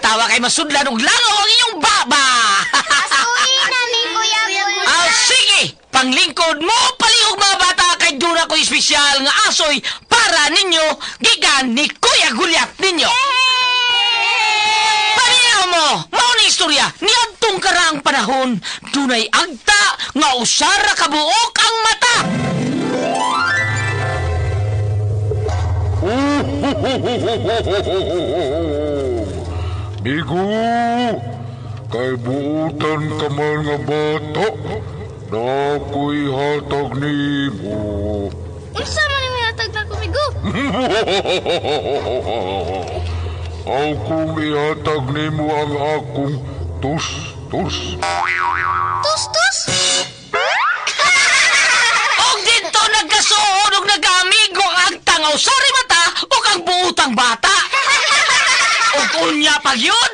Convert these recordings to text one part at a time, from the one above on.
katawa kay masudlan og langaw ang iyong baba. Asuhin namin, Kuya Bulong. Sige, panglingkod mo palihog mga bata kay dura ko espesyal nga asoy para ninyo gikan ni Kuya Gulyat ninyo. Paminaw mo, mao ni istorya ni adtong karaang panahon dunay agta nga usara kabuok ang mata. Bigo, kay buutan ka man nga bata, na ako'y hatag nimo. Unsa man yung hatag na kumigo? Akong ihatag nimo ang akong tus-tus. Tus-tus? Og dito nagkasuod og nag-amigo ang tangaw sari mata o kang buutang bata. Og unya pag yun.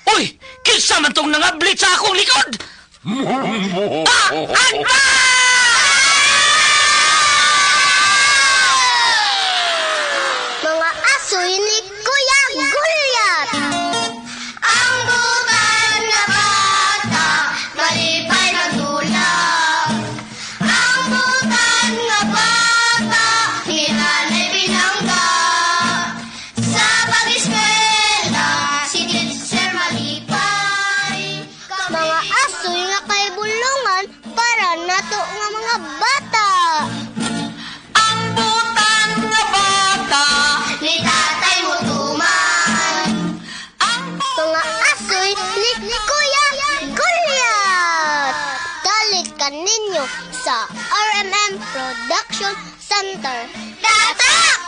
Uy, kinsa man tong nangablit sa akong likod. Agba! Mga asoy ni Kuya Gulyat. Ang butan na bata, malipay na gulang. Ang butan na bata, hinanay binangga. Sa pag-eskwela, si Teacher malipay. Mga asoy nga kay bulungan para nato nga mga bata. Ang butan nga bata. Ni tatay mo tuman. Mga asoy ni Kuya Gulyat. Dalikan ninyo sa RMM Production Center. Tatak!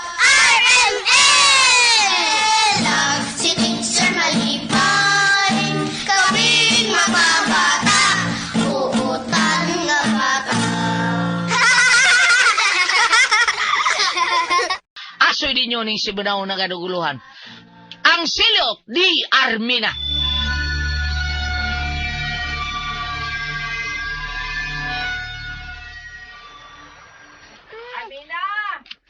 RMM! Si Teacher malipay. Kaming mga bata. Uutan nga bata. Asoy ninyo ning sibunaw na ganuguluhan. Ang silot di Armina. Amina!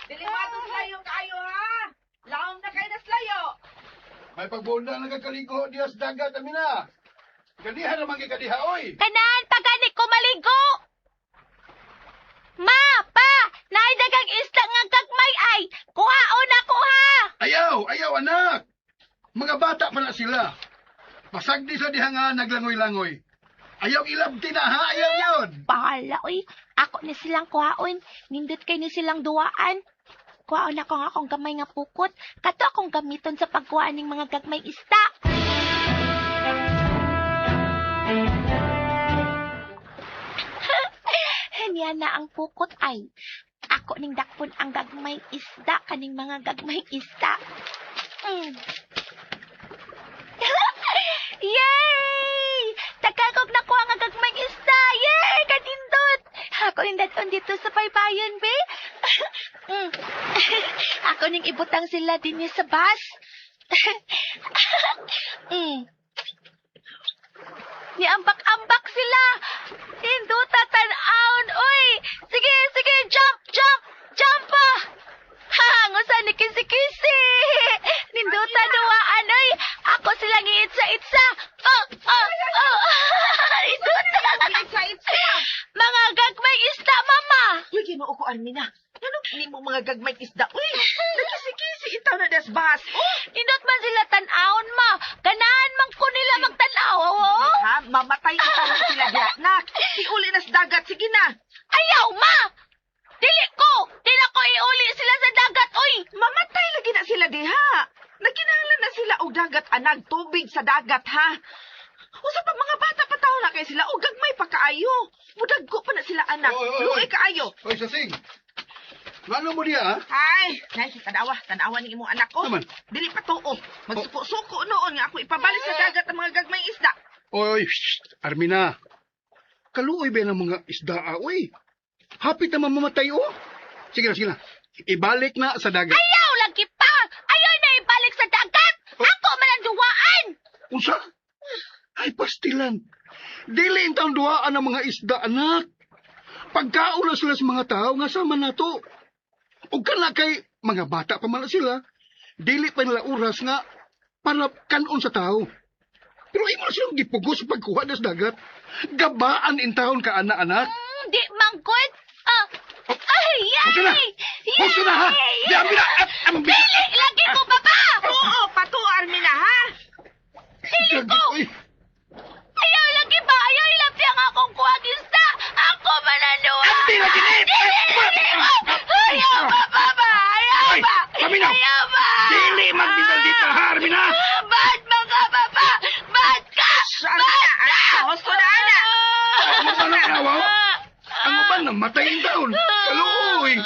Dilimatos layo kayo, ha? Laom na kayo na slayo. May pagbunda na kakaliko diya sa dagat, Amina. Kadiha naman kay kadiha, oy. Kanan, pagani ko maligo! Ma, pa, naidagang isda nga gagmay ay, kuhaon ako ha! Ayaw, anak. Mga bata pa na sila. Pasagdi sa diha nga naglangoy-langoy. Ayaw ilabti na, ha? Ayaw yun. Bahala, oy. Ako ni silang kuhaon. Nindot kay ni silang duwaan. Kuhaon ako nga akong gamay nga pukot. Kato akong gamiton sa pagkuhaan ng mga gagmay isda. Niya na ang pukot ay. Ako ning dakpon ang gagmay isda kaning mga gagmay isda. Yay! Tagagog na ko ang gagmay isda. Yay! Katindot! Ako ning dadon dito sa paypayon, be. Ako ning ibutang sila din sa bus. Niambak-ambak sila. Hinduta tan-aon, oy. Sige, jump pa. Hangusan ni kisi-kisi. Ninduta duwaan, oy. Ako silang iitsa-itsa. Ninduta. Mga gagmay isda, mama. Uy, ginoo ko, Armina. Anong hindi mo mga gagmay isda? Uy, nagkisi-kisi itaw na das bahas. Nindot man sila tan-aon, ma. Ganahan man ko nila magtanaw, oh. Ha? Mamatay itaw na sila diya. Nak, iuli na sa dagat. Sige na. Ayaw, ma. Dili ko. Dili ko iuli sila sa dagat, oy. Mamatay lagi na sila diha. Nagkinahanglan na sila og dagat anag tubig sa dagat, ha? Usa pa mga bata pa taon na kay sila og gagmay pa kaayo. Budagko pa na sila anak. Oy. Luoy kaayo. Oy, sasing. Ngano mo diya, ha? Ay, nay, tanawa ni imong anak ko. Naman. Dili pa tuo. Magsuko-suko noon nga ako ipabalik sa dagat ang mga gagmay isda. Oy, Armina. Kaluoy ba ng mga isda, oy? Hapit naman mamatay, oh. Sige na. Ibalik na sa dagat. Ayaw lagi pa. Ayaw na ibalik sa dagat. Ako man ang duwaan. Unsa? Ay, pastilan. Dili intang duhaan ang mga isda, anak. Pagkaula sila sa mga tao, nga sama na to. O kana kay mga bata pa man sila, dili pa nila oras nga para kanon sa tao. Pero imo na silang gipugos sa pagkuha na sa dagat. Gabaan in taon ka, anak-anak. Di manggod. Ay, Huwag na! Huwag na, ha? Di, Armina! Dili, lagi ko, Papa! Oo, pato, Armina, ha? Dili ko! Ayaw lagi ba? Ayaw ilapti ang akong kuwag isda. Ako mananua. Hindi lagi ni! Ayaw ba, Papa? Ayaw Ay, ba? Armina! Ayaw ba? Dili magdindal dito, ha, Armina! Bad mga Papa? Bad ka? Armina, gusto na, anak. Ano ba na kanawaw? Ang uban na matayin taon. Kaluoy!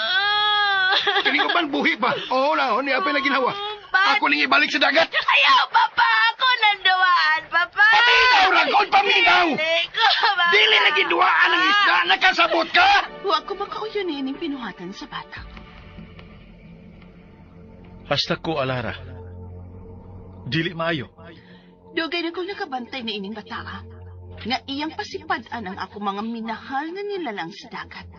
Kini uban buhi pa. Oo na, ni apay na ginawa. Ako ning ibalik sa dagat. Ayaw, Papa. Ako nanduaan, Papa. Pati ikaw, ragod paminaw! Dili ko, Papa. Dili na giduaan ang isda, nakasabot ka! Huwag ko makauyanin yung pinuhatan sa bata. Hasta ko, Alara. Dili maayo. Dugay na kong nakabantay na ining bata, nga iyang pasipadan ang ako mga minahal nga nilalang sa dagat.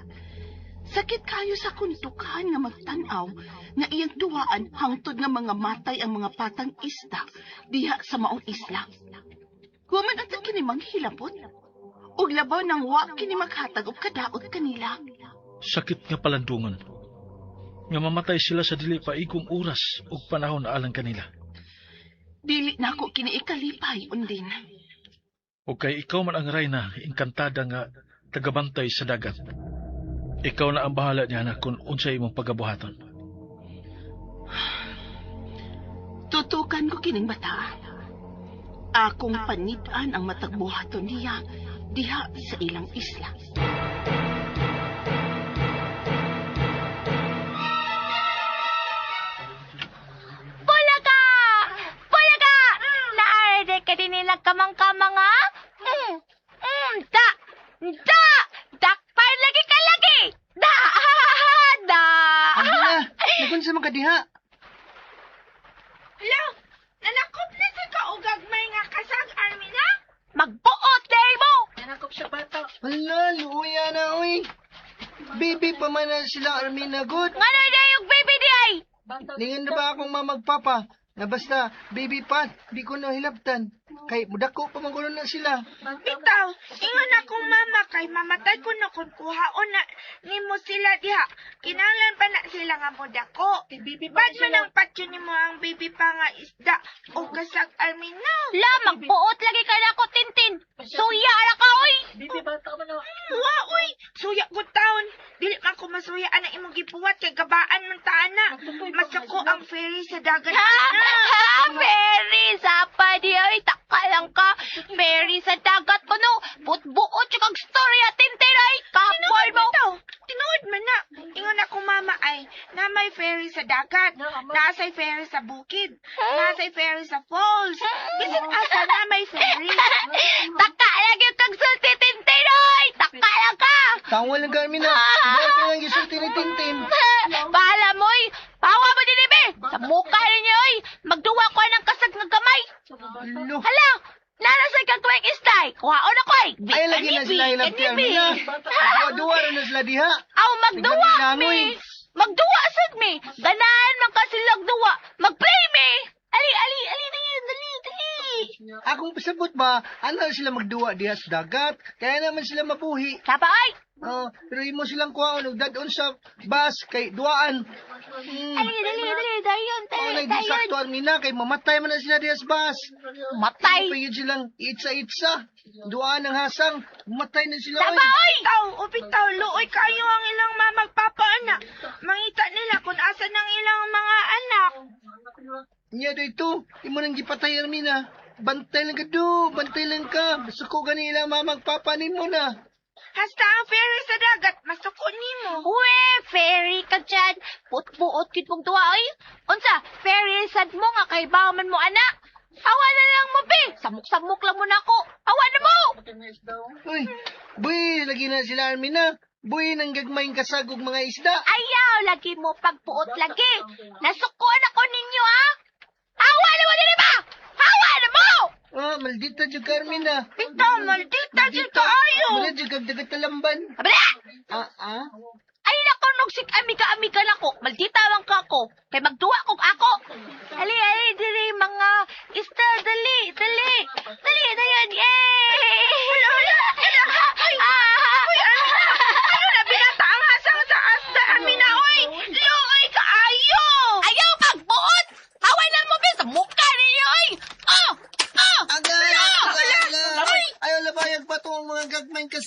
Sakit kayo sa kuntukan nga magtanaw nga iyang duwaan hangtod nga mga matay ang mga patang isda diha sa maong isla. Human ang kini manghilabot. Ug labaw nang wa kini maghatag og kadaot kanila. Sakit nga palandungan. Nga mamatay sila sa dili pa igong oras ug panahon na alang kanila. Dili na ako kini ikalipay undin. O kay ikaw man ang reyna, engkantada nga tagabantay sa dagat. Ikaw na ang bahala niya na kung unsay imong pagabuhaton. Tutukan ko kining bata. Akong panitan ang matagbuhaton niya diha sa ilang isla. Bulaga! Bulaga! Naarade ka din nilang kamang-kamang, ha? Da! Da! Dakpan lagi ka lagi! Da! Da! Armina, nagunsa man ka diha? Hello? Nanakop na sa kaugagmay nga kasag, Armina? Magbuot, day mo! Hala, luya na, uy. Baby pa man na sila, Armina, good. Nga na yung baby di ay! Lingan na ba akong mamagpapa? Na basta, baby pa, di ko na hilabtan. Kay mudako pa magulo na sila. Bitaw, ingon akong mama kay mamatay ko na kung kuhaon na nimo sila diha. Kinahanglan pa na sila nga modako. Bad man ang patyo nimo ang baby pa nga isda o kasag, Armina. La, magbuot lagi ka na ko, Tintin! Suya, ala ka, oy! Wa, uy, suya ko taon. Dili man ko masuya ang imong gibuhat kay gabaan man taana. Masako ang ferry sa dagat. Mary, sapa di ay, taka lang ka. Mary sa dagat ko, no. Putbuot yung kang storya, Tintin, ay. Kapoy mo. Tinuod man na. Ingon ako mama ay, na may ferry sa dagat. Nasa'y ferry sa bukid. Nasa'y ferry sa falls. Bisan asa na may ferry. Taka lang yung kang sulti, Tintin, ay. Taka lang ka. Tawal lang ka, Armina. Buhat na lang gisulti ni Tintin. Bahala mo, oy. Pawa mo din, Ibe. Sa mukha ninyo, oy. Magduwa ko ng kasag ng gamay. Lo. Hala, narasay kang kwek istay. Kuhaon ako, ay. Ay, lagi na sila hilabti, Armina. Duwa-duwa rin na sila diha. Aw, magduwa, Naglangoy. me. Magduwa, sad, me. Ganahan man ka silang duwa. Mag-play, me. Ali, dali. Akong pasabot ba, ano sila magduwa diha sa dagat? Kaya naman sila mabuhi. Sapa, ay. Pero imo silang kuha, nagdadon sa bus, kay duwaan. Dali. Dayon, Nagdisakto, Armina, kay mamatay man na sila diha sa bus. Matay. Pagid silang itsa-itsa. Duwaan ng hasang, mamatay na sila. Sapa, oy. oy. Bitaw, luoy kayo ang ilang mamagpapaanak. Mangita nila kung asa ng ilang mga anak. Nya dito, imo nang gipatay, Armina. Bantay lang ka do, bantay lang ka. Suko ganila mamagpapanin mo na. Hasta ang ferry sa dagat, masuko nimo. Uwe, fairy ka dyan. Putbuot kit mong tuwa, oy. Unsa, fairy sad mo nga kay man mo, anak. Awa na lang mo, be. Samok-samok lang mo na ako. Awa na mo. Uy, buy, lagi na sila, Armina. Buy, nang gagmayng kasagog mga isda. Ayaw, lagi mo pagpuot lagi. Nasukuan ako ninyo, ha? Awa na mo, dili ba? Awa na mo! Maldita dyan ka, Armina. Bitaw, maldita si kaayo. Wala dyan kag dagat talamban. Abala! Ah? Ay, nakunog si amiga-amiga na ko. Maldita lang ka ko. Kay magduwa kog ako. Ali, dili, mga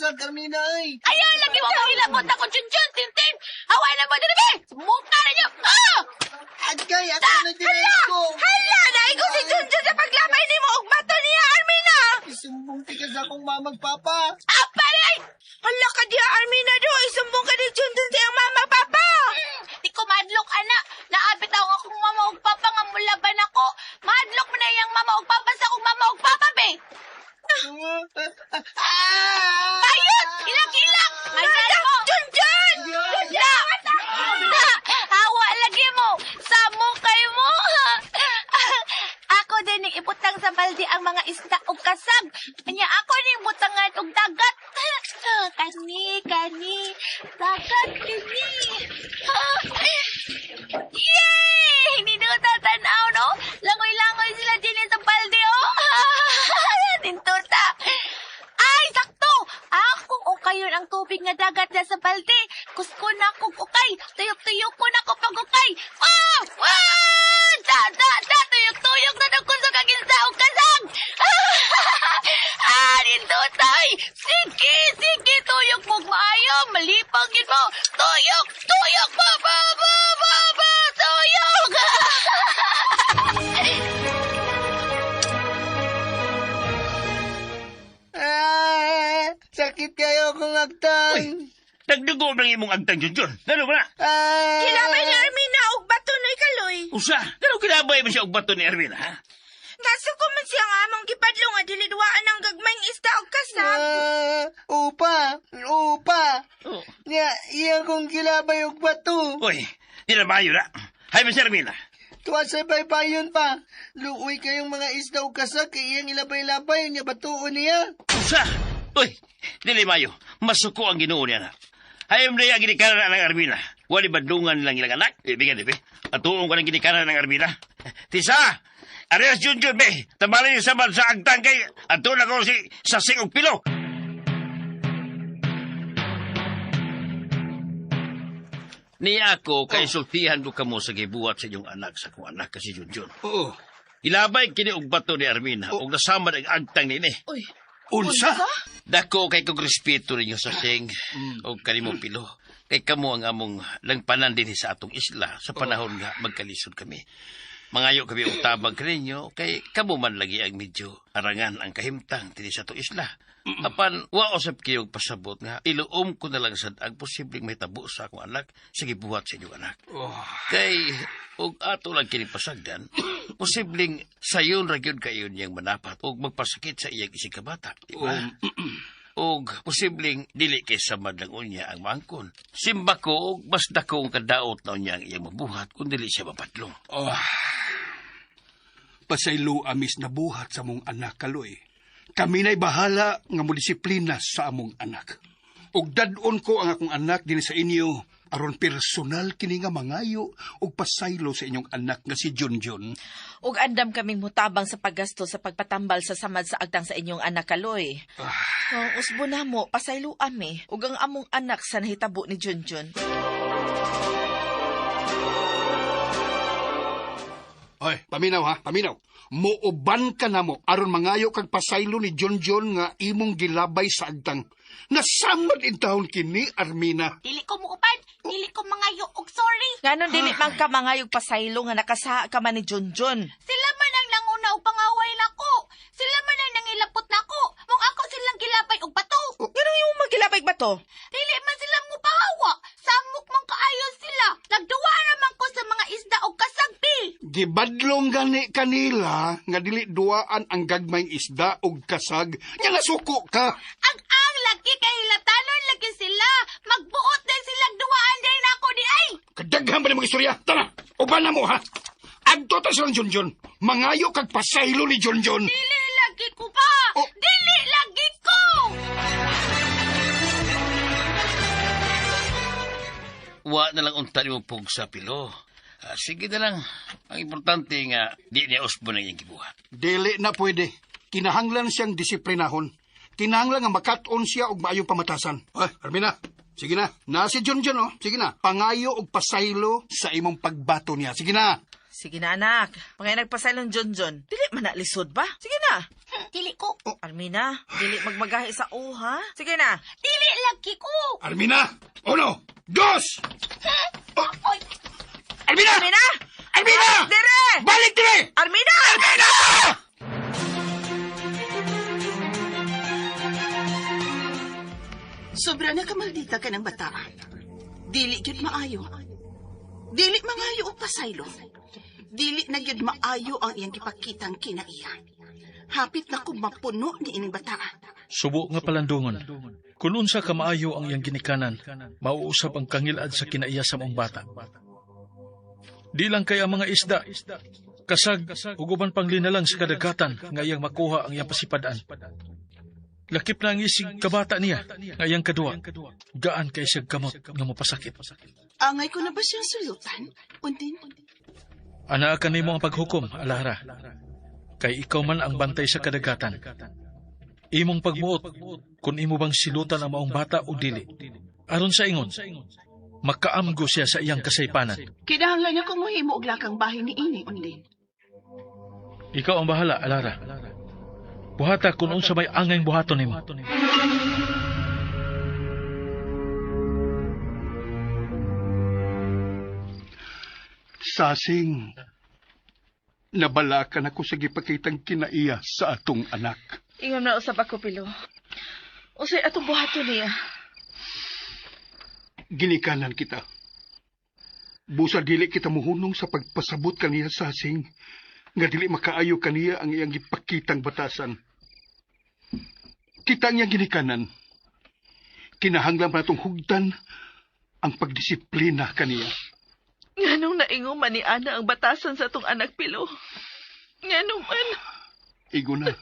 kasag, Armina, ay. Ayaw, lagi mo mahilabot ako, Junjun, Tintin! Awa na mo, dinabi! Mukha na niyo! Ah! Agkay, ako na dinayos ko. Hala! Naigo si Junjun sa paglamay ni mo og bato niya, Armina! Isumbong tikas akong mamag papa. Apa rin! Hala ka diya, Armina do! Isumbong ka ni Junjun sa iyang mama, papa! Di ko madlok, anak. Naabit ako akong mama og papa nga mulaban ako. Madlok mo na iyang mama og papa sa akong mama og papa, be! Bayot! Ilang-ilang! Nada! Junjun! Hawa lagi mo! Samo kayo mo! Ako din ang ibutang sa balde ang mga isda o kasag. Kanya ako ning butangan og dagat. Kani. Dagat, kani. Yay! Hindi na ko tatanaw, no? Langoy-langoy sila din sa balde, oh. Tintuta. Ay, sakto! Akong ukayon ang tubig nga dagat na sa balde. Kusko na akong ukay. Tuyok-tuyok ko na ako pag-ukay. Ah! Ah! Tuyok-tuyok na nagkuso kang isda o kasang. Nintutay. Sige, tuyok mo maayo. Malipagin mo. Tuyok mo. Tuyok. Sakit kayo kong agtang. Nagdugo ng imong agtang, Junjun. Ano ba na? Kilabay ni Armina og bato na ikaloy. Usa, ano kinabay mo siya og bato ni Armina, ha? Naso ko man siya nga among gipadlo nga diliduaan ng gagmayng isda og kasag. Upa. Oh. Iya kong kilabay og bato. Uy, nilabayo na. Hay mo si Armina. Tuwa sa baybayon pa. Luoy kayong mga isda o kasag kay iyang ilabay-labay niya batuon niya. Usa! Uy, dili mayo. Masuko ang ginoo niya na. Hayom na yung ginikanan ng Armina. Wali badungan nilang ilang anak. Ibigan, ibi. At tuong ka ng ginikanan ng Armina. Tisa! Arias Junjun, be. Tabalin niyo sa agtang kay. At tuon ako si Sasing og Pilo. Niya ako, kay sultihan ko kamo sa gibuhat sa inyong anak sa kong anak kasi Junjun. Oo. Ilabay kini og bato ni Armina. Og nasamad ang agtang nini. Unsa? Dako kay kong respeto ninyo sa sing o kanimong Pilo. Kay kamo ang among langpanan din sa atong isla sa panahon nga magkalisod kami. Mangayo kami og tabang kaninyo kay kamo man lagi ang medyo arangan ang kahimtang dinhi sa atong isla. Apan wa usab kayo pasabot nga iluom ko na lang sad ang posibleng may tabo sa akong anak sa gibuhat sa inyong anak. Kay og ato lang kini pasagdan, posibleng sayon ra gyud kayo niyang manapat og magpasakit sa iyang isig kabata, di ba? Og posibleng dili kay samad lang unya ang mangkon. Simba ko og mas dako ang kadaot na unya ang iyang mabuhat kung dili siya mapadlong. Pasaylo amis na buhat sa mong anak kaloy. Kami na'y bahala nga mo disiplina sa among anak. Ug dadon ko ang akong anak din sa inyo aron personal kini nga mangayo ug pasaylo sa inyong anak nga si Junjun. Ug andam kaming mutabang sa paggasto sa pagpatambal sa samad sa agtang sa inyong anak kaloy. Kung usbo na mo, pasaylo ami ug ang among anak sa nahitabo ni Junjun. Oy, paminaw ha, paminaw. Muuban ka na mo aron mangayo kag pasaylo ni Junjun nga imong gilabay sa agtang. Nasamad in taon kini, Armina. Dili ko muupad. Dili ko mangayo og sorry. Nganon dili man ka mangayog pasaylo nga nakasaha ka man ni Junjun. Sila man ang nanguna og pangaway nako. Sila man ang nangilapot nako. Mong ako silang gilabay og bato. Ngano yung magilabay ba to? Dili man sila mo pahawa. Samok man kaayo sila. Nagduwa naman ko sa mga isda og kasagpi. Gibadlong gani kanila nga dili duaan ang gagmayng isda ug kasag. Nga nasuko ka. Ang laki kahilatanon lagi sila. Magbuot din silang duwaan din ako di ay. Kadaghan ba ni mga istorya? Tara, uban na mo ha. Adto ta silang Junjun. Mangayo kag pasaylo ni Junjun. Dili lagi ko pa. Oh. Dili lagi ko. Wa na lang unta mo pug sa Pilo. Sige na lang. Ang importante nga, di niya usbo na iyang gibuhat. Dili na pwede. Kinahanglan siyang disiplinahon. Kinahanglan nga makat-on siya og maayong pamatasan. Ay, Armina, sige na. Na si Junjun, oh. Sige na. Pangayo og pasaylo sa imong pagbato niya. Sige na. Sige na, anak. Mga nagpasaylon Junjun. Dili man na lisod ba? Sige na. Dili ko. Armina, dili magmagahi sa ha? Sige na. Dili lagi ko. Armina! Uno! Dos! Oy, Armina! Armina! Armina! Dire! Balik dire! Armina! Armina! Sobra na kamaldita ka ng bata. Dili gyud maayo. Dili mangayo og pasaylo. Dili na gyud maayo ang iyang gipakitang kinaiya. Hapit na kung mapuno ni ining bata. Subo nga palandungon. Kung unsa ka maayo ang iyang ginikanan, mauusap ang kangilad sa kinaiya sa mong bata. Di lang kay ang mga isda, kasag, uguban pang linalang sa kadagatan nga iyang makuha ang iyang pasipadaan. Lakip na ang isig kabata niya, nga iyang kadua. Gaan kay siyang kamot nga mapasakit. Angay ko na ba siyang sulutan? Undin? Anaakan nimo ang paghukom, Alara. Kay ikaw man ang bantay sa kadagatan. Imong pagbuot, kung imo bang silutan ang maong bata o dili. Aron sa ingon, makaamgo siya sa iyang kasaypanan. Kinahanglan niya kung mohimo og lakang bahay ni ini, Undin. Ikaw ang bahala, Alara. Buhata kung unsa may angay buhaton nimo. Sasing, nabalakan ako sa gipakitang kinaiya sa atong anak. Ingon na usap ako, Pilo. Usay atong buhato niya. Ginikanan kita. Busa dili kita muhunong sa pagpasabot kaniya, Sasing, nga dili makaayo kaniya ang iyang gipakitang batasan. Kita ang iyang ginikanan. Kinahanglan pa natong hugdan ang pagdisiplina kaniya. Nganong naingon man ni Ana ang batasan sa atong anak, Pilo? Nganong man? Igo na.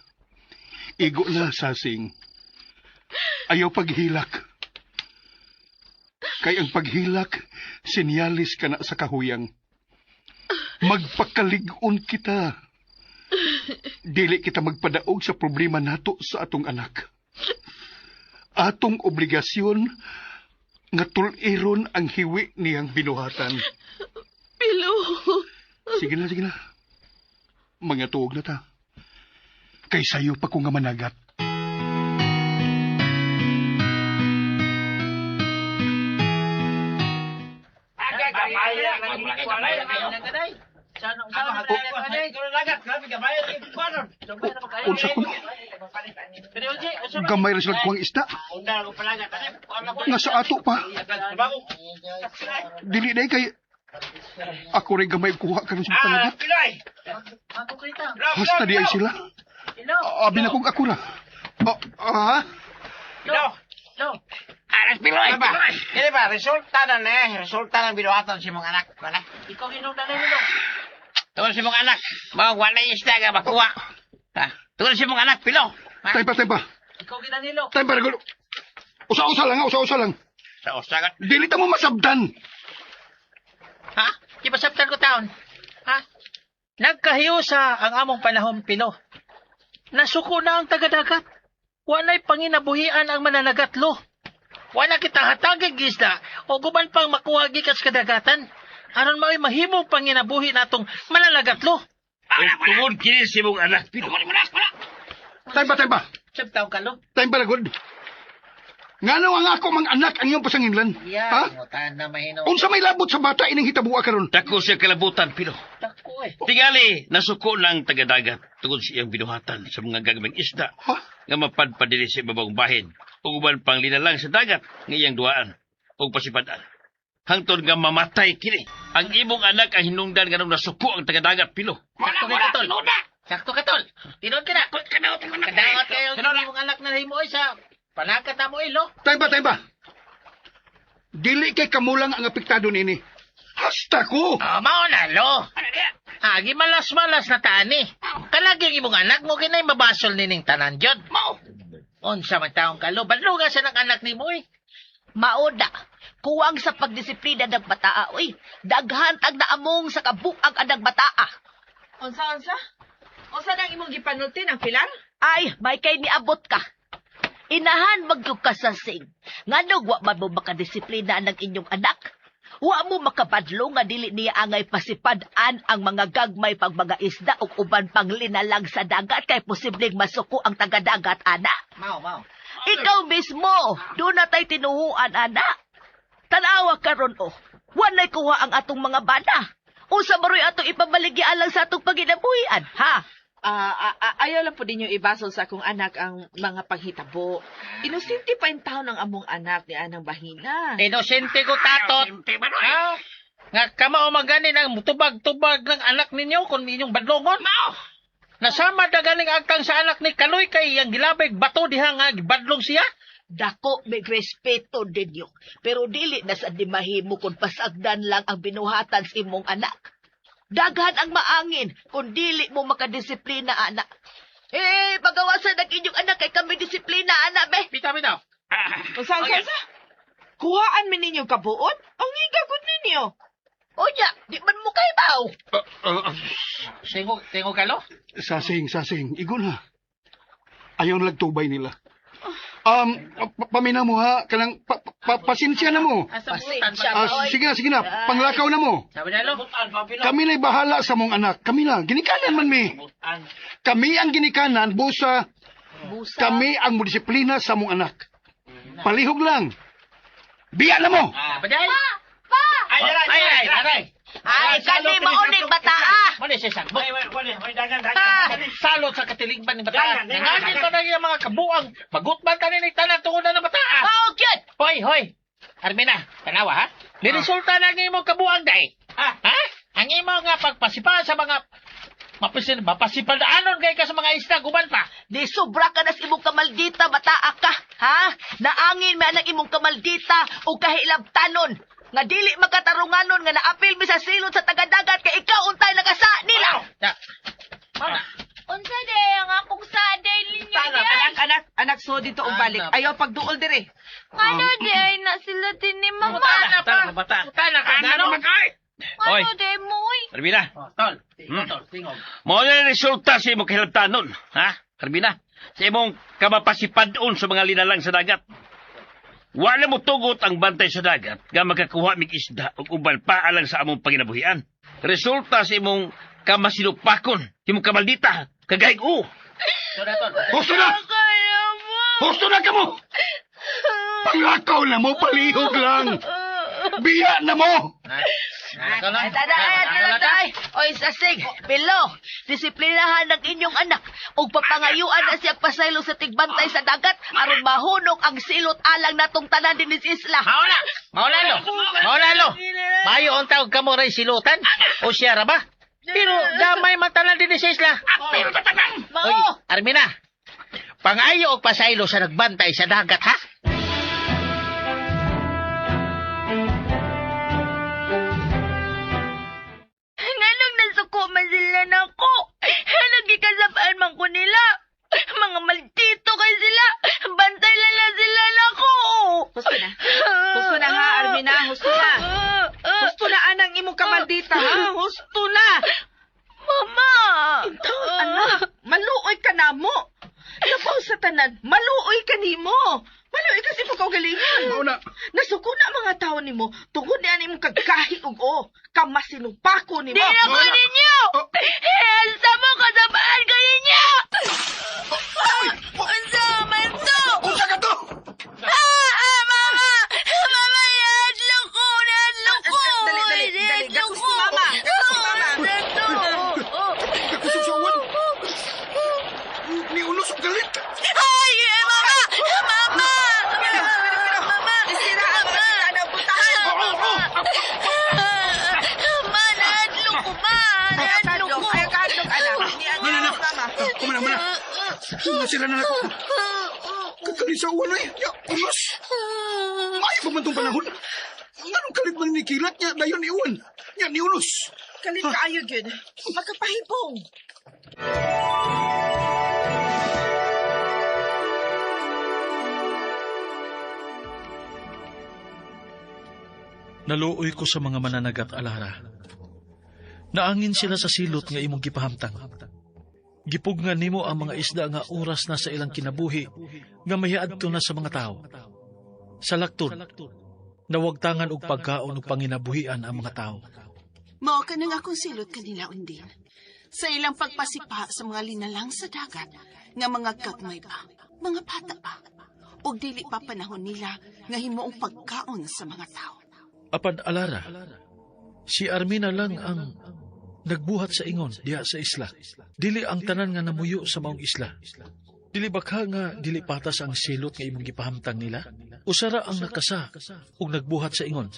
Igo na, Sasing. Ayaw paghilak. Kay ang paghilak, sinyalis ka na sa kahuyang. Magpakalig-on kita. Dili kita magpadaog sa problema nato sa atong anak. Atong obligasyon nga tuliron ang hiwi niyang binuhatan. Pilo. Sige na, sige na. Mga tuog na ta. Kay sayo pa ko nga managat. Unsa ko? Gamay ra sila kuwang isda. Nga sa ato pa. Dili day kay ako rin gamay kuha karon sa panagat. Hasta di ay sila. Abi na kong ako ra. Anak Piloy! Ini ba, resulta na resulta ng binuhatan si mong anak. Wala? Ikaw hinundan na nilo. Tungkol si mong anak, wala yung isda nga makuha. Tungkol si mong anak, Pilo. Tay pa. Ikaw ginanilo. Tay pa, Regulo. Usa-usa lang. Usa ka. Dili ta mo masabdan. Ha? Di ba sabtan ko taon? Ha? Nagkahiusa ang among panahon, Pilo. Nasuko na ang tagadagat. Wala'y panginabuhian ang mananagatlo. Wala kita hatagig isda o guban pang makuha gikas kadagatan. Aron mao'y mahimo panginabuhi natong mananagatlo. Tungod kini si mong anak, Pilo. Wala. Tay pa. Sabtaw ka, lo? Tay pa, Regulo. Ngano ang ako mang anak ang iyong pasanginlan? Ha? Mutan na mahino. Unsa may labot sa bata ining hitabuha karon? Dako siya kalabutan, Pilo. Tako eh. Tingali, nasuko ng tagadagat tungod siyang binuhatan sa mga gagaming isda Ha? nga mapadpadili sa ibabang bahin o uban pang linalang sa dagat ng iyang duaan o pasipadan. Hangtod nga mamatay kini. Ang imong anak ang hinungdan nga nung nasuko ang tagadagat, Pilo. Sakto ka, tol. Tinod ka na. Kadaot kayo ang imong anak na himo sa panakat na mo, ilo. Tay pa. Dili kay kamulang ang apektado nini. Hasta ko. Mao na, lo. Hagi malas-malas na tani. Kalagi imong anak mo kinay mabasol nining tanan jud. Mao. Unsa man taong kalo, badluga sa ng anak ni mo eh. Mauda, kuwang sa pagdisiplina ng bataa, uy. Daghan tag naamong sa kabuang adag bataa. Unsa? Unsa nang imong gipanulti ng pilar? Ay, may kay niabot ka. Inahan magyug ka sa sing. Nganong wa man mo makadisiplina ng inyong anak? Wa mo makabadlo nga dili niya angay pasipad-an ang mga gagmay pag mga isda o uban pang linalang sa dagat kay posibleng masuko ang taga-dagat, ana. Mau. Ikaw mismo, doon na tayo tinuhuan, ana. Tanawa karon o, wanay kuha ang atong mga bana. Usa maroy atong ipabaligi alang sa atong paginabuhian, ha? Ayaw lang po ninyo ibasol sa akong anak ang mga panghitabo. Inusinti pa yung taon ng among anak ni Anang Bahina. Inosente ko tatot. Ha? Nga kamao magani ng tubag-tubag ng anak ninyo kung inyong badlongon. Nasama da ganing agtang sa anak ni Kaloy kay ang gilabig bato diha nga badlong siya. Dako, may respeto dinyo. Pero dili na sa di mahimo kung pasagdan lang ang binuhatan sa imong anak. Daghan ang maangin kung dili mo makadisiplina, anak. Pagawasan ang inyong anak kay kami disiplina, anak, be. Bitaw. Sa? Kuhaan mi ninyo kabuot? Ang higagod ninyo. Onya, di man mo kay baw. Tingo Kalo? Sasing, igo na. Ayaw nagtubay nila. Pamina mo ha, kanang pasensya na mo. Sige na, panglakaw na mo. Sabi na lo. Kami na'y bahala sa mong anak. Kami na, ginikanan man mi. Kami ang ginikanan, busa. Kami ang disiplina sa mong anak. Palihog lang. Biya na mo. Paday. Ay, kani maunig bataa. Mali siya sang. Salot sa katiligban ni bataan. Nanganin ko na yung mga kabuang. Pagutban ka ni tanan tungod na bataan. Oh, cute. Hoy. Armina, tanawa ha? Niresulta na ng imong kabuang day. Ha? Ang imo nga pagpasipa sa mga mapasipaldaanon kay ka sa mga isda guban pa. Di sobra ka na sa imong kamaldita, bataa ka, ha? Naangin may anang imong kamaldita o kahilabtanon. Nga dili makatarunganon nga naapil mi sa silot sa taga-dagat kay ikaw untay nagasa nila. Unsa day ang akong saday linya yan? Anak, so dito og balik. Ayaw pagduol dire. Ano day na sila din ni mama? Bata. Ano magkay? Ano day moy? Armina, Tol, tingog. mo na resulta sa imong kahilabtanon, ha? Armina, sa imong kamapasipadon sa mga linalang sa dagat. Wala mo tugot ang bantay sa dagat nga makakuha mig isda ug uban pa alang sa among panginabuhian. Resulta sa imong kamasinupakon, imong kamaldita, kagayg o. Husto na ka mo! Panglakaw na mo, palihog lang! Biya na mo! Taday. Oy, sasig, pilo. Disiplinahan ng inyong anak ug papangayuan na siya pasaylo sa tigbantay sa dagat aron mahunok ang silot alang natong tanan din sa isla. Mauna lo. Mayo ang tawag kamo ray silutan o siya ra ba? Pero damay matanan din sa isla. Oy, Armina. Pangayo og pasaylo sa nagbantay sa dagat, ha? Man sila na ko. Nagkikasapaan man ko nila. Mga maldito kay sila. Bantay lang sila na ko. Husto na ha, Armina. Husto na anang imong kamaldita, ha? Husto na. Mama. Anak, maluoy ka na mo. Labaw sa tanan, maluoy ka ni mo. Maluoy kasi mo kaugalingan. Nasuko na mga tao ni mo. Tungod na imong kagkahi ug kamasinupako ni mo. Di na ko ninyo. Sa mo kasapaan ko ninyo. Unsa man to? Unsa ka to? Mama. Mama, ihadlok ko. Dali. Gatos ni mama. Kasusawan. Ni unos og galit. Ay, mama. Kumana. Nasira na ako. Kakalisawan na ya, unos. May pamantong panahon. Anong kalit man nikilat niya, dayon iwan. Yan, ni unos. Kalit kaayo gyud. Magkapahibong. Naluoy ko sa mga mananagat, Alara. Naangin sila sa silot nga imong gipahamtang. Gipugnan nimo ang mga isda nga oras na sa ilang kinabuhi nga mahiadto na sa mga tao. Sa lakton, Nawagtangan og pagkaon ug panginabuhian ang mga tao. Mao ka nang akong silot kanila, Undin. Sa ilang pagpasipa sa mga linalang sa dagat, nga mga gagmay pa, mga bata pa, ug dili pa panahon nila nga himuong pagkaon sa mga tao. Apan Alara, si Armina lang ang nagbuhat sa ingon diha sa isla. Dili ang tanan nga namuyo sa maong isla. Dili baka nga dili patas ang silot nga imong gipahamtang nila? Usara ang nakasa ug nagbuhat sa ingon.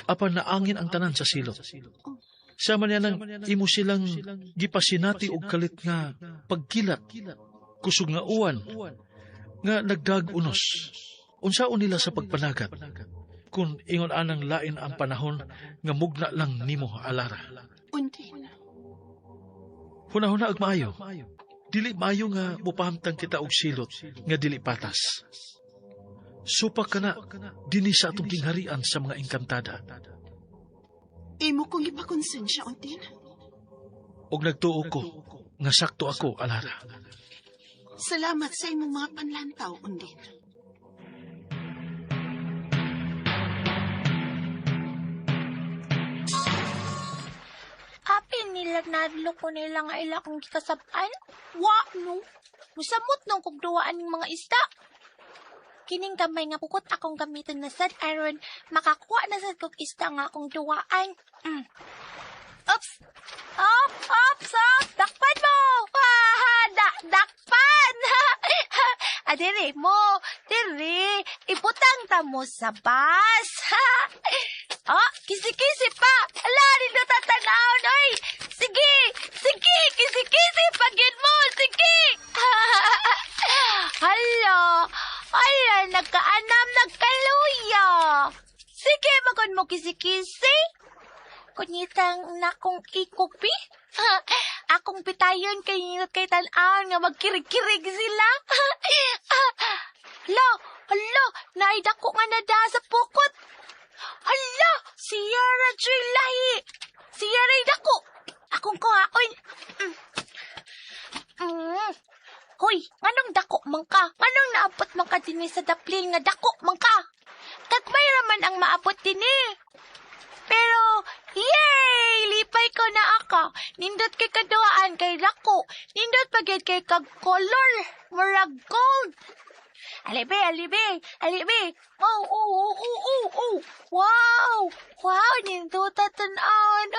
Apan naangin ang tanan sa silot. Sama niya nang imo silang gipasinati og kalit nga pagkilat, kusog nga uwan, nga nagdag-unos. Unsaon nila sa pagpanagat? Kung ingon anang lain ang panahon nga mugna lang nimo, Alara. Undin. Hunahuna ag maayo. Dili maayo nga mupahamtang kita og silot nga dili patas. Supak kana dinhi sa atong gingharian sa mga engkantada. Imo kong ipakonsensya, Undin. Og nagtuo ko nga sakto ako, Alara. Salamat sa imong mga panlantaw, Undin. Apin nila nadlo ko nila nga ila kong gikasaban? Wa, no? Musamot nung kugduwaan ng mga isda. Kining gamay nga pukot akong gamiton na sad aron makakuha na sad kog isda nga akong duwaan. Oops! Oops! Dakpan mo! Dakpan! Adiri mo! Diri! Iputang ta mo sa bus! Kisi-kisi pa! Ala, nito tatanawon, oy! Sige! Sige! Kisi-kisi! Pagin mo! Sige! Hala! Nagkaanam, nagkaluya! Sige, magon mo kisi-kisi! Kunyitang nakong ikupi? Akong pitayon kay ninot kay tan-aon nga magkirig-kirig sila. Hala, naidako nga nada sa pukot. Hala, si Yara Joy lahi. Si Yara dako. Akong kuhaon. Hoy, nganong dako man ka? Nganong naabot man ka din sa daplin nga dako man ka? Kagmay raman ang maabot din Pero, yay! Lipay ko na ako. Nindot kay kaduaan kay dako. Nindot pagid kay kag color. Murag gold. Alibe. Oh. Wow, nindot tan-on.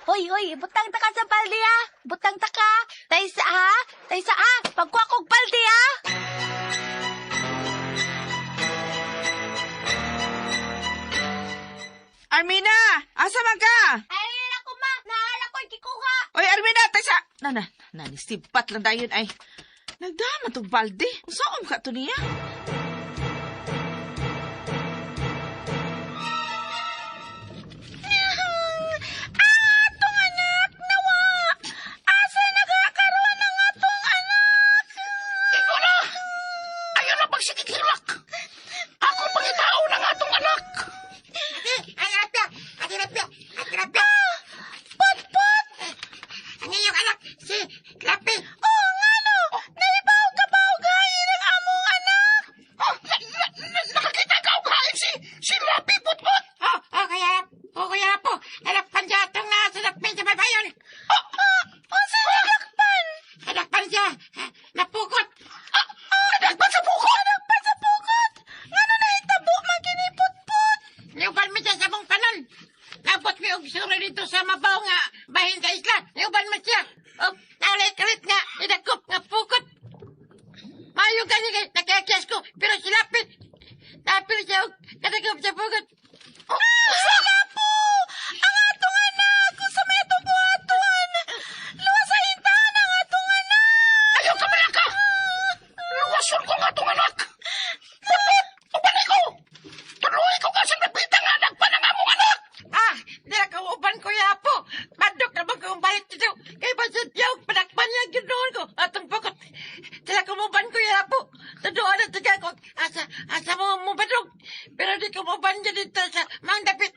Hoy, butang ta ka sa balde ha. Butang ta ka. Taysa ha. Pagkuha kong balde ha. Armina! Asa man ka? Ayun ako ma. Nahala ko kikuha. Oy, Armina, taysa! Nanisipat lang dayon ay. Nagdama tong balde. Saan ka to niya? Atong anak! Nawa! Asa nagkakaroon ng atong anak? Ikaw na! Ayaw na pagsikikilak! Ako pangitao ng atong anak! Ati-rapya! Pot! Ano yung anak? Si Lapi! Oh, ngano! Naibaw-gabaw-gahin ang among anak! Nakakita ka o kain si Lapi Putput! Kaya po! Halakpan siya itong nasadakpin sa babayon! Asa nagakpan? Halakpan siya! Napukot! Halakpan sa pukot! Ngano na itabo maginipot-pot? Niuban mo siya sa mong panon! Napot mi og sura dito sa mabaw nga bahin sa isla! Niuban mo siya! O kalit nga idakop nga pukot! Mayo kasi kay nakakyas ko pero silapit! Napil siya og kadagop sa pukot! Sala po! Ang atong anak! Kung sa may itong buhatuan! Luwas sa hintahan ang atong anak! Ayaw ka malaka! Luwason ko nga itong anak! Putput! Uban ko! Tuloy ko kasi nagpitang anak pa ng among anak! Di na kauban ko yapo! Madok na ba kong balik dito? Kay Basit Yaw, panakpan niya ginoon ko atong pukot! Di na kauban ko yapo! Tuduan na tiga ko! Asa mo badog! Pero di kauban niya dito sa mang dapit!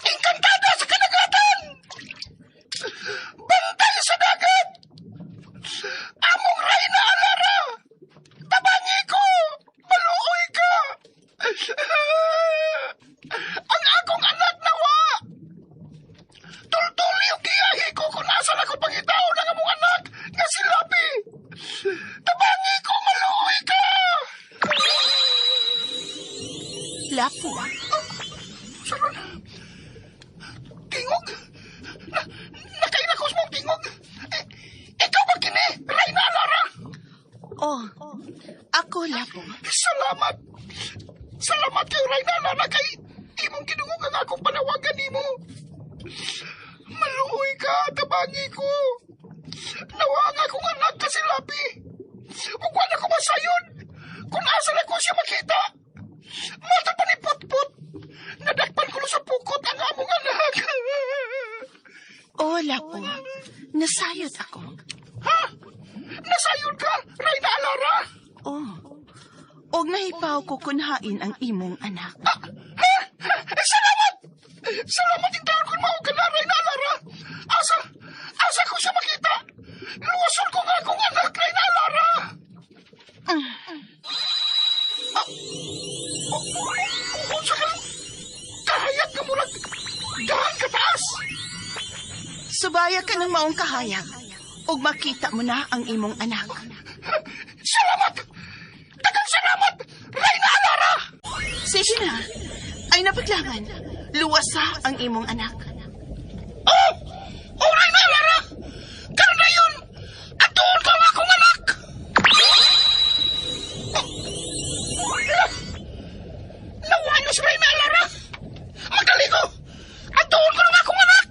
Engkantada sa kadagatan! Bantay sa dagat! Among Reyna Alara! Tabangi ko! Maluoy ka! Ang akong anak nawa! Tultuli o kiyahi ko kung nasan ako pangitaw ng among anak nga si Lapi! Tabangi ko! Maluoy ka! Lapo, Saron! Tingog! Nakainakos mong tingog! Ikaw ba kini? Reyna Alara! oh, ako, Lapo. Salamat! Salamat kay Reyna Alara kay imong gidungog ang akong panawagan nimo. Maluoy ka, tabangi ko. Nawa ang akong anak kasi Lapi. Ug wala ko masayod kung asa ko siya makita. Mata pa ni Putput. Nadakpan ko sa pukot ang among anak. Oh, Lapo. Nasayod ako. Ha? Nasayod ka, Reyna Alara? Oh. Og nahipaw ko kunhain ang imong anak. Salamat! Salamat yung taon kung mao ka na, Reyna Alara. Asa ko siya makita. Luwason ko nga akong anak, Reyna Alara. Unsa ka? Kahayag ka murag dahan kataas. Subaya ka ng maong kahayag. Og makita mo na ang imong anak. Salamat! Tagang salamat, Reyna Alara! Sige na. Ay napaglangan. Luwasa ang imong anak. Oh! Oh, Reyna Alara! Karon na yun! Atuon ko ang akong anak! Nawa na si Reyna Alara! Magdali ko! Atuon ko ang akong anak!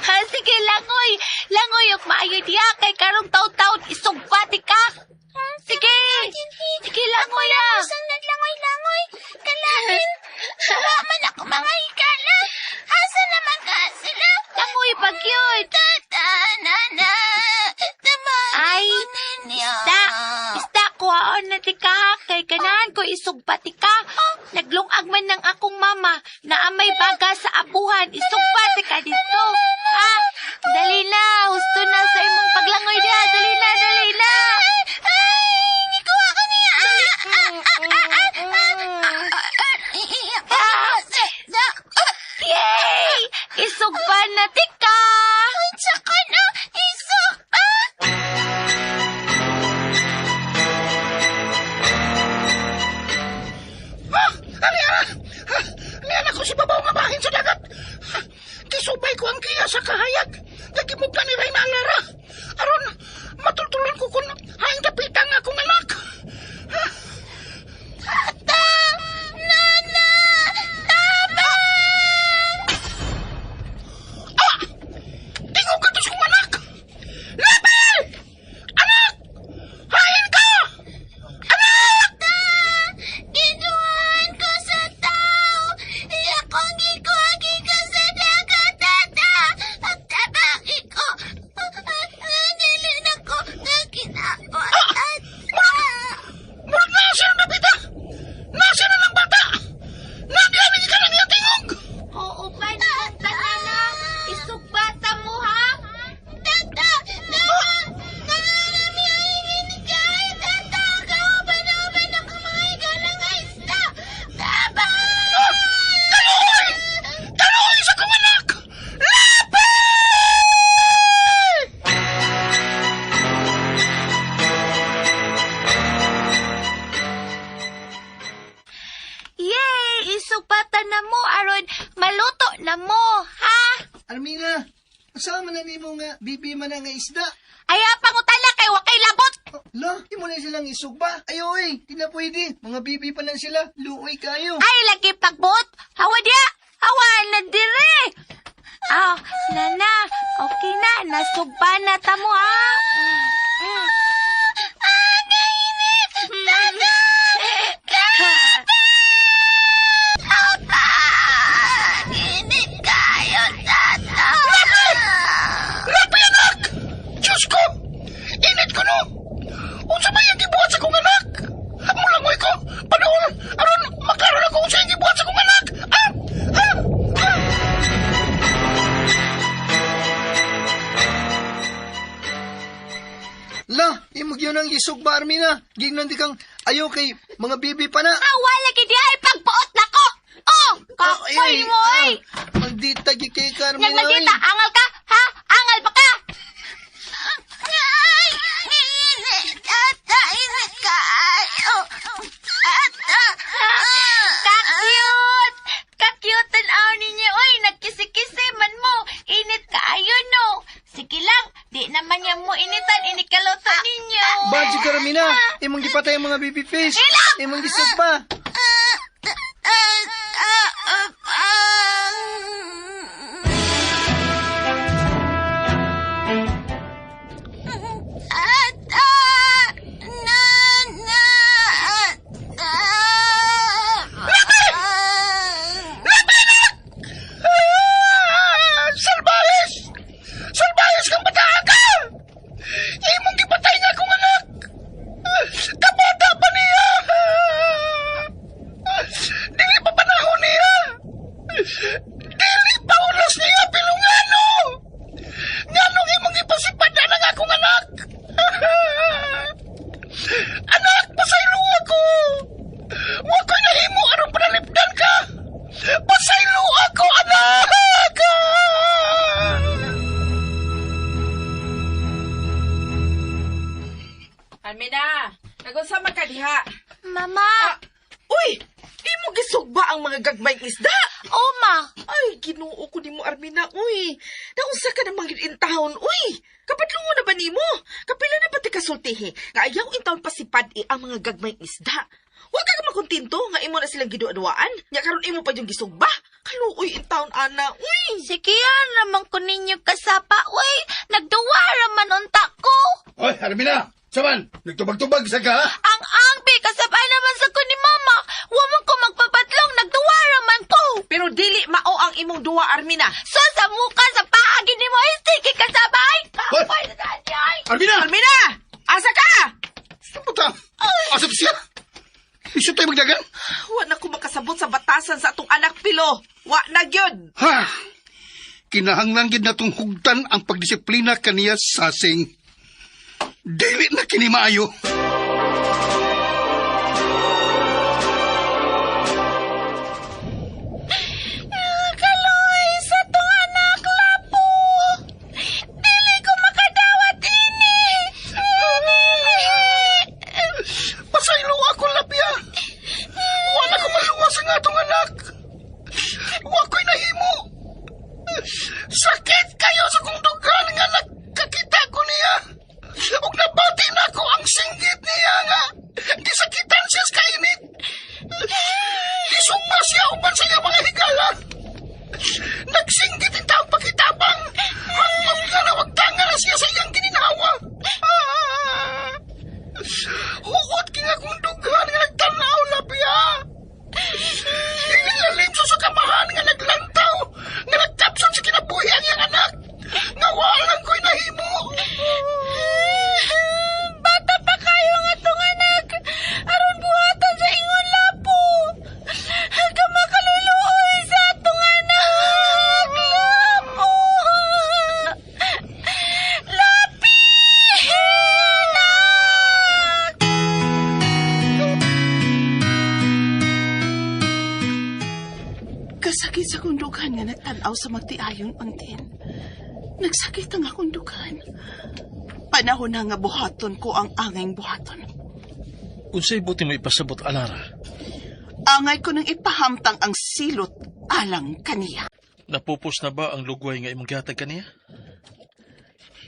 Ha, sige, langoy. Langoy, og maayo diya kay karong taon-taon isugbati ka. Sige. Sige, langoy ah. Isang naglangoy-langoy. Kalain. Salaman ako mga higala. Asa naman ka sila? Langoy pag yun. Tata, nana. Ay, isda, kuhaon na ti ka. Kay ganahan ko isugbati ka. Naglungag man ng akong mama na amay baga sa abuhan. Isugbati ka dito. Ha? Dali na. Husto na sa imong paglangoy diha. Dali na, dali na. Ikuha ka niya. Yay! Isugban na ti ka. Tsaka na, isok pa. Niyan ako si babaw nga bahin sa dagat. Kisubay ko ang kiya sa kahayag. Nagimugla ni Reyna Alara. Aron, matultulan ko kung haing dapitan nga akong anak. Tata, nana, tama. Tingog ka to sa kong anak. Labi! Anak! Hain ka! Anak! Ginuhan ko sa tao. Akong gikuhagi ko sa dagat, tata. Ang tabaki ko. Nilin ako na kinakot, tata. Murag nasa ang napita! Nasa na ng bata! Nagyamig ka lang yung tingog! Oo, paano na? Isugbata mo, ha? Tata, nangarami ay ginigay. Tata, kauban-uban ako mga igalang isda. Taba! Taluhoy! Taluhoy sa kong anak! Lapi! Yay! Isugbata na mo, aron maluto na mo, ha? Armina, asama na nimo nga bibi man nga isda. Ay, pangutala kay wakay labot. Lo, di mo na silang isugba. Ayoy, di na pwede. Mga bibi pa lang sila. Luoy kayo. Ay, lagi pagbot. Hawa dia. Hawa na dire. Nana, okay na. Nasugba na ta mo, ha? Nainit! Tata! Tata! Init kayo, tata! Lapi, anak! Diyos ko! Init ko no! Unsa ba yung gibuhat sa kong anak? La, imog yun ang isugba, Armina. Gingnan di kang ayaw kay mga bibi pa na. Wala gidi ay pagpuot na ko. Oh, kakoy mo ay. Magdita gi kay ka, Armina. Yang magdita, angal ka? Ha? Angal ba ka? Ay, init. Ata, init ka. Ata. Ka-cute! Ka-cute tanaw ninyo. Uy, nagkisi-kisi man mo. Init ka ayun, no? Sige lang, di naman yan mo initan, inikaloto ninyo. Badyo ka, Armina. Imong gipatay ang mga baby fish. Imong gisugba. Salbayas! Salbayas kang bataan ka! Imong gipatay nga akong anak! Kabata pa niya! Dili pa panahon niya! Dili pa ulos niya pilungano! Nganong imong ipasipadan ang akong anak! Anak, pasaylo ako! Wa ko'y nahimo aron panalipdan ka! Pasaylo ako, anak! Almina, nag-usama ka diha. Mama! Uy! Di mo gisugba ang mga gagmayng isda? Oh, ma! Ay, ginoo ko ni mo, Armina, uy. Naunsa ka namang intahon, uy. Kapadlungo na ba ni mo? Kapila na ba ti kasultihi? Kaayaw intahon pasipad ang mga gagmayng isda. Huwag ka makuntinto nga imo na silang giduaduaan. Nya karon imo pa yung gisugba. Kaluoy intahon, ana, uy. Sige, naman ko ninyo kasapa, uy. Nagduwa raman unta ko. Oy, Armina! Saman, nagtubag-tubag sa ka, ha? Ang angbi, kasabay naman sa ko ni mama. Waman ko magpapatlong, nagduwa raman ko. Pero dili mao ang imong duwa, Armina. So, sa muka, sa paagi ni mo, istiki kasabay. Hoy! Kapay na danyay. Armina! Armina! Asa ka? Puta! Asap siya! Iso tayo magdagan? Wa na ko makasabot sa batasan sa atong anak pilo. Wa na gyud. Ha! Kinahanglan gid natong hugtan ang pagdisiplina kaniya sasing. Dili na kini maayo. Kaloy sa tong anak lapo. Dili ko makadawat ini. Pasaylo ako, lapya. Wala ko maluwas ang atong anak. Wa ko'y nahimo. Sakit kayo sa kong dugan nga nagkakita ko niya. Ug nabati na ko ang singgit niya nga. Gisakitan siya sa kainit. Isugba siya uban sa iya mga higala. Nagsinggit ang taong pakitabang. Hanggang nga nawagtanga na siya sa iyang gininawa. Huwag nga kong dugan nga nagtanaw, lapya. Inilalim sa kamahan nga naglantaw. Nga nagtapson sa kinabuhi ang iyang anak. Nga walang ko'y nahimo. Bata pa kayo nga tong anak. Aron buhatan sa ingon lapo. Hanggang makaluluoy sa atong anak. Lapo. Lapi! Anak! Kasakit sa kundugan nga nagtanaw sa magtiayon untin. Nagsakit ang akong dugan. Panahon na nga buhaton ko ang angay buhaton. Unsay buti mo ipasabot, Alara? Angay ko nang ipahamtang ang silot alang kaniya. Napupos na ba ang lugway nga imong gihatag kaniya?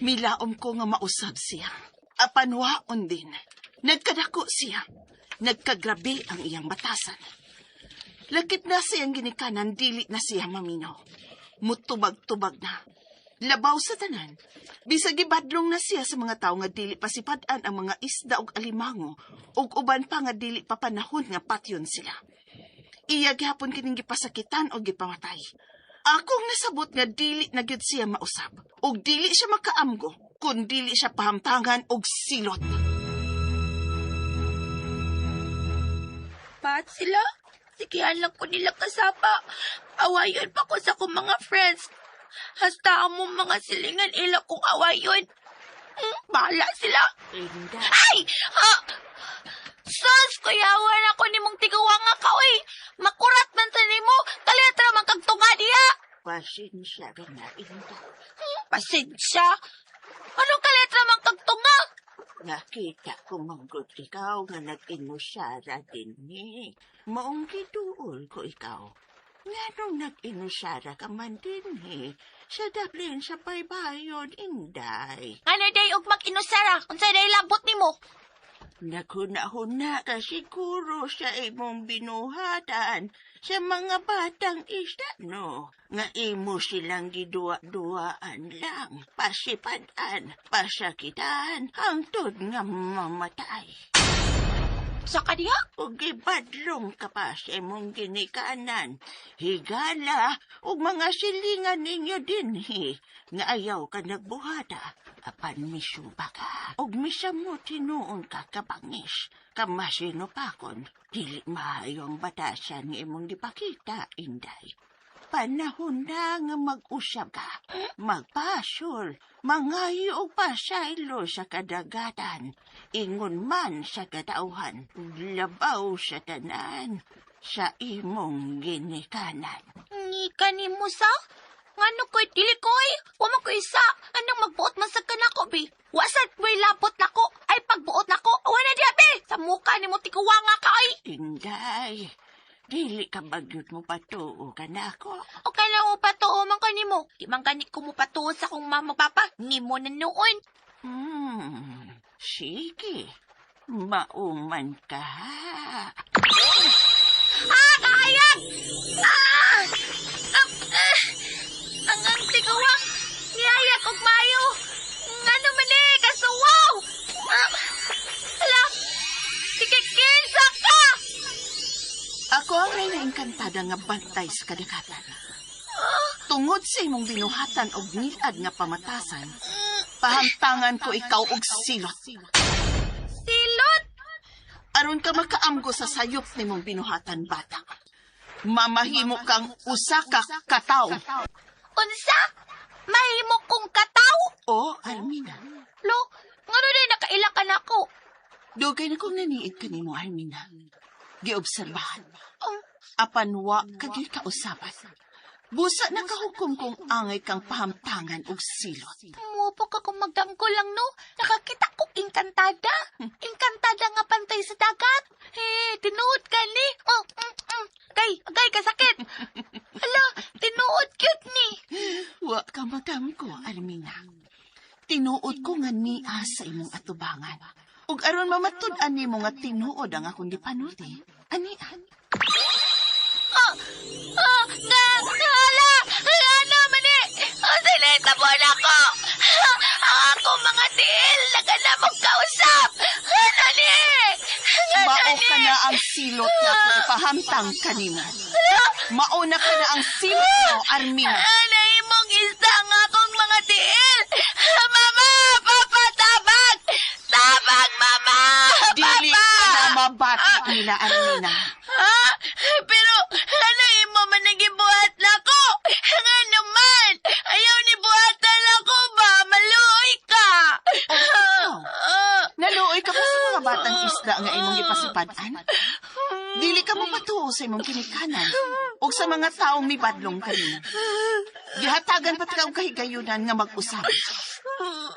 Milaom ko nga mausab siya. Apanwaon din. Nagkadako siya. Nagkagrabe ang iyang batasan. Lakit na siyang ginikanan, dili na siya maminaw. Mutubag-tubag na. Labaw sa tanan. Bisag ibadlong na siya sa mga tao nga dili pasipadan ang mga isda og alimango ug uban pa nga dili pa panahon nga patyon sila. Iya gihapon kining gipasakitan o gipamatay. Akong nasabot nga dili na gyud siya mausab ug dili siya makaamgo kun dili siya pahamtangan og silot. Pat sila? Sigihan lang ko nila kasapa. Awayon pa ko sa kong mga friends. Hasta mo mga silingan ila kong awayon. Bahala sila. Inday. Ay! Sus, kuyawan ako ni mong tiguwanga ka, oy. Makurat man sa nimo. Kalitra man kag tunga diha. Pasensya ka na, Inday. Pasensya. Anong kalitra man kag tunga? Nakita ko manggod ikaw nga nag-inusara din ni. Maong giduol ko ikaw. Nga nung nag-inusara ka man din ni. Sa daplin sa baybayon, Inday. Ano day og mag-inusara? Unsa day labot nimo? Naghuna-huna ka siguro sa imong binuhatan sa mga batang isda, no? Nga imo silang gidua-duaan lang, pasipadan, pasakitan, hangtod nga mamatay. Sa kadiha? O gibadlong ka pa sa imong ginikanan, higala, o mga silingan ninyo dinhi, nga ayaw ka nagbuhata. Apan misuba ka, og misamo tinuon ka kabangis, kamasinupakon, dili maayong batasan ni imong gipakita, Inday. Panahon na nga mag-usab ka, magpasol, mangayo og pasaylo sa kadagatan, ingon man sa katauhan, labaw sa tanan, sa imong ginikanan. Ngika nimo sa? Ngano ko'y dili ko'y? Wama ko isa. Anong magbuot man sa kanako, bi? Wasat mo'y lapot nako. Ay pagbuot nako. Wala di, bi. Sa mukha ni mo tikuwanga ka, ay. Inday, dili ka bagyot mo patuo ka na ako. O kailan mo patuo man ka ni mo? Di man ganit ko mo patuo sa kong mama papa. Ni mo na noon. Sige. Mauman ka. Kahayag! Ang tiguwang. Niyayag og mayo. Ngano man eh, kasuwaw. Hala, tikikinsa ka! Ako ang nainkantada nga bantay sa kadagatan. Tungod sa imong binuhatan og nilad nga pamatasan, pahamtangan ko ikaw og silot. Silot? Aron ka makaamgo sa sayop nimong binuhatan bata. Mamahimo kang usa ka kataw. Unsa? Mahimo kong kataw? O, Armina. Lo, ngano day nakailakan ako? Dugay na kong naniid ka nimo, Armina. Giobserbahan. Apan wa kagi kausapan. Busa na kahukom kong angay kang pahamtangan og silot. Mupo ka kung magdangko lang, no? Nakakita ko inkantada. Inkantada nga pantay sa dagat. Tinuod ka ni. Agay, kasakit. Hala, tinuod cute ni. Wa ka magamko, Armina. Tinuod ko nga niya sa imong atubangan. Ug aron mamatud-an nimo nga tinuod ang akong gipanuti. Anian. Ano man eh. Silita po na ko. Ang akong mga tiil, nagana mong kausap. Ano ni? Mao ka na ang silot na kung ipahamtang kanimo. Mauna ka na ang silot mo, Armina. Anay mong isa nga akong mga tiil. Mama, Papa, tabag. Tabag, Mama. Dili Papa. ka na mabati nila, Armina. Ha? Pero, anay mo man nagibuhat na ko. Nga naman. Ayaw ni buhatan ako ba? Maluoy ka. Naluoy ka pa sa mga batang isda nga imong ipasipadan. Dili ka mo patuo sa imong kinikanan o sa mga taong mibadlong kanimo. Gihatagan pat ka og kahigayunan nga mag-usap.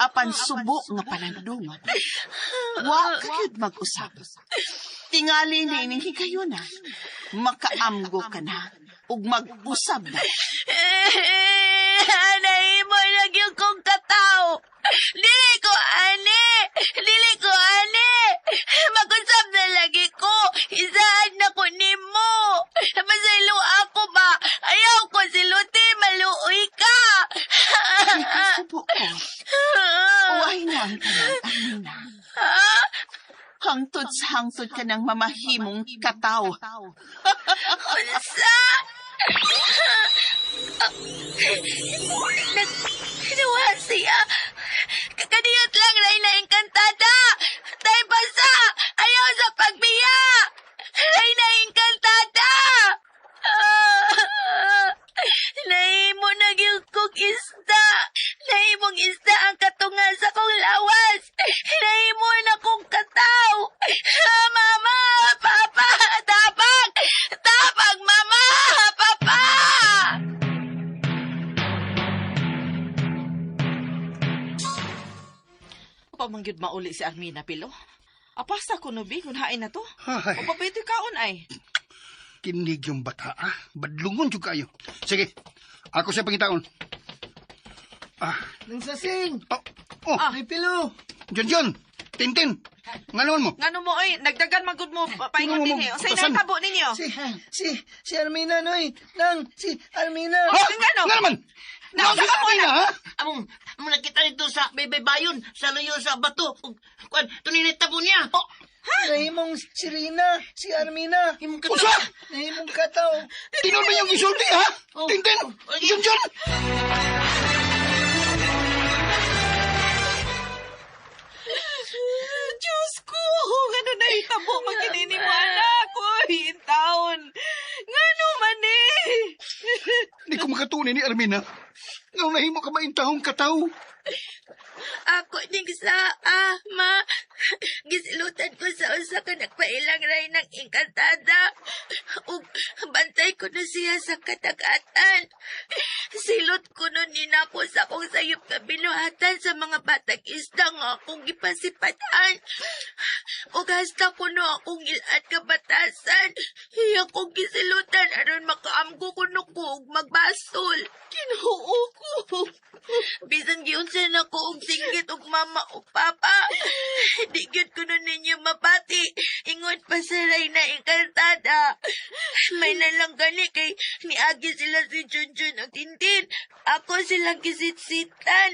Apan subo nga panandungan. Wa kagyud mag-usap. Tingali na ining higayunan. Makaamgo ka na ug mag-usab na. Anay mo nagyong kong kataw. Dili ko ani. Mag-usap na lagi ko. Isaan na ko nimo. Masaylo ako ba? Ayaw ko siluti. Maluoy ka. Subo ko. Uwahin na ang tanan, Armina. Hangtod sa hangtod ka ng mamahimong kataw. Unsa? Nawa siya. Kakadiyot lang na encantada. Tay basa. Ayaw sa pagbiya. Ay na encantada. Nahimo nagyong kong isda. Nahimong isda ang katunga sa kong lawas. gyud mauli si Armina, Pilo. Apasta ko nubi kung hain na to. Ay, O papito kaon ay. kinig yung bata, badlungon yung kayo. Sige, ako siya pangitaon. Nang sasing! Oh, Ay, Pilo! John, Tintin, nganon mo? Ngano mo ay nagdagan magud mo paingon Ngano mo, din eh. Unsay butasan. nahitabo ninyo? Si Armina, noy! Si Armina! Ngano? Nga naman! Nga si Armina, ha? Among nakita nito sa Bayon, sa layo sa bato. Kwan, tuninit tabo niya. Nahimong si Rina, si Armina. Usa! Nahimong kataw. Tinon mo yung isulti, ha? Tintin! John! Diyos ko! Ngano nahitabo magkinini mo anak? Uy, taon! Ngano man eh! Hindi ko makatunin ni Armina. Ngaw nahimo ka maintahong kataw. Ako ning sa ama. Gisilutan ko sa usa ka nagpailang ray ng engkantada. Ug bantay ko na siya sa katagatan. Silot ko nun ninako sa akong sayop nga binuhatan sa mga batang isda nga akong gipasipatan. Ug hasta ko no akong ilan ka batasan. Iya kong gisilutan aron makaamgo ko no ko ug magbasol. Kinuo ko. Bisan giunsa na ko og singgit og mama o papa. Di gyud ko nun ninyo mabati. Ingon pa sa ray na engkantada. May nalang gani kay niagi sila si Junjun o Tintin. Ako silang gisitsitan.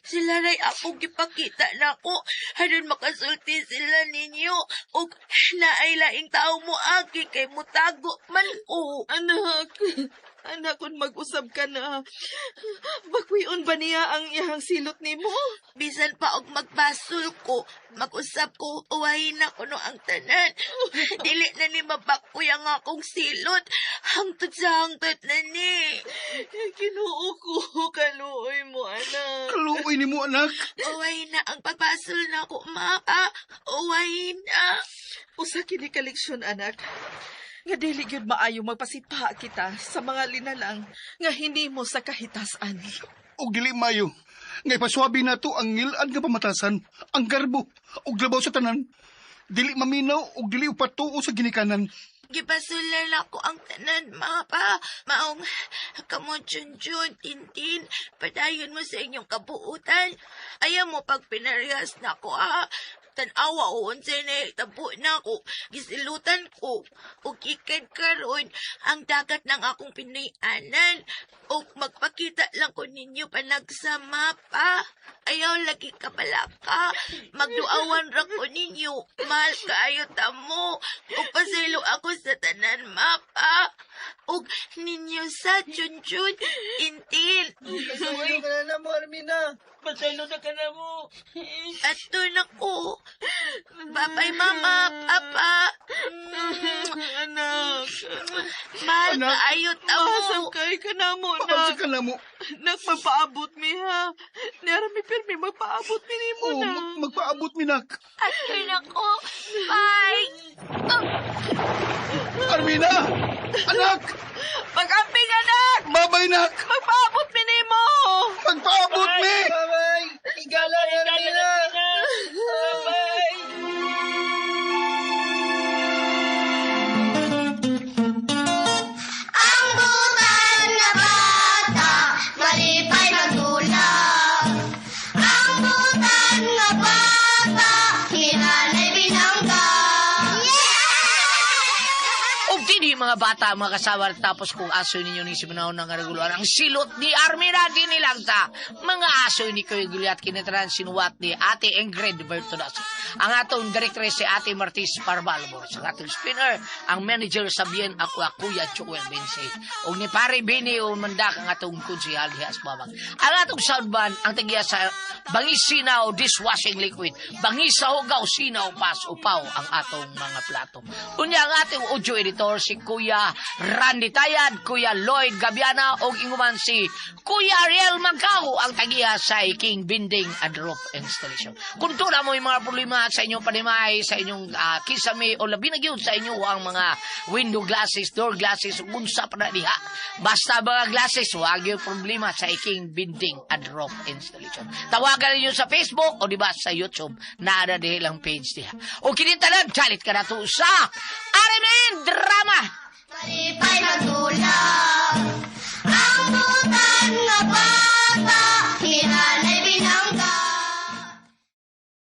Sila ray ako gipakita na ko. Haron makasulti sila ninyo. Og naay-laing tao mo agi kay mutago man ko. Anak, kung mag-usab ka na, bakwion ba niya ang iyang silot ni mo? Bisan pa og magbasol ko, mag-usap ko, uwahin na ko no ang tanan. Dili na ni mabakpoy ang akong silot. Hangtod sa hangtod na ni. Kinuo ko, kaluoy mo, anak. Kaluoy ni mo, anak. Uwahin na ang pagbasol na ko, maka. Uwahin na. Usa kini ka leksyon, anak. Nga dili gyud maayo magpasipa kita sa mga linalang nga hindi mo sa kahitasan. Og dili mayo. Ngay paswabi na to ang ngilad nga pamatasan, ang garbo, og labaw sa tanan. Dili maminaw og dili upatuo sa ginikanan. Gibasulan ako ang tanan, mapa. Maong kamo Junjun, Tintin, padayon mo sa inyong kabuutan. Ayaw mo pag pinarehas na ko, ha? Tanawa o unsay na tabo na ko. Gisilutan ko. Ug ikan karon ang dagat ng akong pinayanan. Ug magpakita lang ko ninyo panagsama pa. Ayaw lagi kapalaka. Magduawan ra ko ninyo. Mahal kaayo tamo. Ug pasaylo ako sa tanan mapa. Ug ninyo sa Junjun, Tintin. Pasaylo ka na mo, Armina. Pasaylo na ka na mo. Ato na ko. Babay, mama, papa. Anak. Mahal ka ayot ako. Masangkay ka na mo, Pabasa nak. ka na mo. Nak, magpaabot mi, ha? Narami pirmi, magpaabot mi ni mo, Oh, na. magpaabot mi, nak. Ato na ko. Bye. Armina! Anak! Mag-amping, anak! Babay, nak! Magpaabot mi ni mo! Magpaabot mi! Bye-bye! Igalan, Armina! Ang butan na bata, malipay magdulag. Ang butan na bata, hinanay binangga. O dini mga bata, mga kasawar, tapos kung aso ninyo ni simanahon ng reguluan, ang silot ni Armina din nilang ta. Mga aso ni Kuya Guliat kinitran sinuwat ni Ate Ingrid Bertodas. Ang atong director si Ate Martis Parbalbor. Ang atong spinner, ang manager sa Bien Aqua, Kuya Joel Bense. O ni Pare Bini o mandak ang atong konsihal Hias Babang. Ang atong soundband, ang tagiya sa Bangis Sinaw Dishwashing Liquid. Bangis sa Hugaw Sinaw Pas Upaw ang atong mga plato. Unya ang ating audio editor si Kuya Randy Tayad, Kuya Lloyd Gabiana o inguman si Kuya Ariel Magkaw ang tagiya sa King Binding and Roof Installation. Kung tuna mo yung mga problema problema sa inyong panimay, sa inyong kisame, o labi na gyud sa inyo ang mga window glasses, door glasses, unsa pa na diha. Basta mga glasses, wag yung problema sa iking binding and rope installation. Tawagan niyo sa Facebook o diba sa YouTube, naada lang page diha. O kinintanan, chalit ka na to sa RMN Drama! Palipay magtulog, ang puta